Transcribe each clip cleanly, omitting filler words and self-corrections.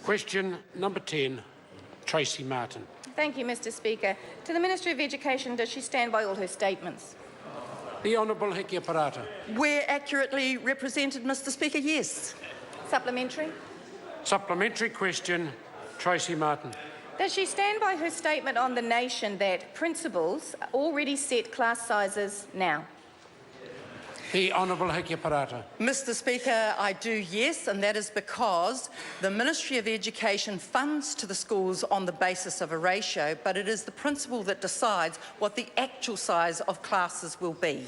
Question number 10, Tracey Martin. Thank you, Mr Speaker. To the Ministry of Education, does she stand by all her statements? The Honourable Hekia Parata. Where accurately represented, Mr Speaker, yes. Supplementary. Supplementary question, Tracey Martin. Does she stand by her statement on the nation that principals already set class sizes now? The Honourable Hekia Parata. Mr Speaker, I do, yes, and that is because the Ministry of Education funds to the schools on the basis of a ratio, but it is the principal that decides what the actual size of classes will be.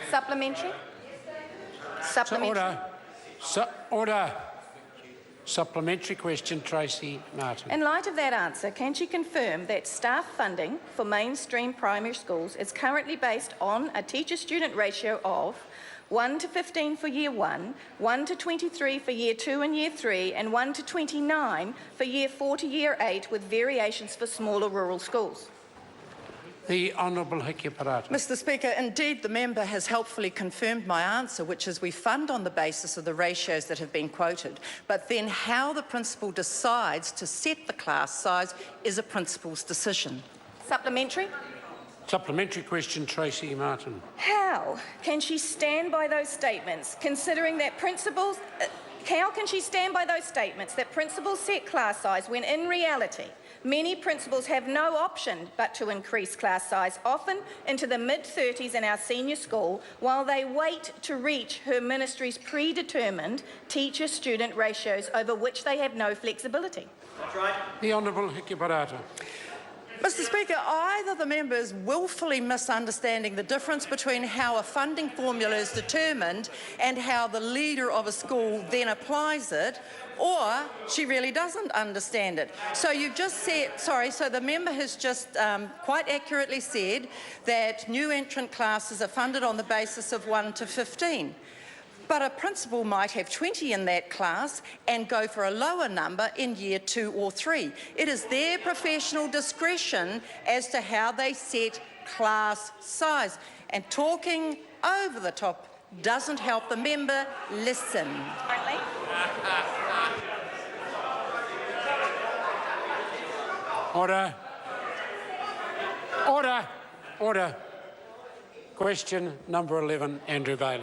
Supplementary. Supplementary. Order. Supplementary question, Tracey Martin. In light of that answer, can she confirm that staff funding for mainstream primary schools is currently based on a teacher-student ratio of 1 to 15 for Year 1, 1 to 23 for Year 2 and Year 3, and 1 to 29 for Year 4 to Year 8, with variations for smaller rural schools? The Honourable Hekia Parata. Mr Speaker, indeed the member has helpfully confirmed my answer, which is we fund on the basis of the ratios that have been quoted, but then how the principal decides to set the class size is a principal's decision. Supplementary. Supplementary question, Tracey Martin. How can she stand by those statements, considering that principals... How can she stand by those statements that principals set class size when in reality many principals have no option but to increase class size, often into the mid-30s in our senior school, while they wait to reach her ministry's predetermined teacher-student ratios over which they have no flexibility? That's right. The Honourable Hekia Parata. Mr Speaker, either the member is willfully misunderstanding the difference between how a funding formula is determined and how the leader of a school then applies it, or she really doesn't understand it. So you've just said, so the member has just quite accurately said that new entrant classes are funded on the basis of 1 to 15. But a principal might have 20 in that class and go for a lower number in Year 2 or 3. It is their professional discretion as to how they set class size. And talking over the top doesn't help the member listen. Order. Order. Order. Question number 11, Andrew Bailey.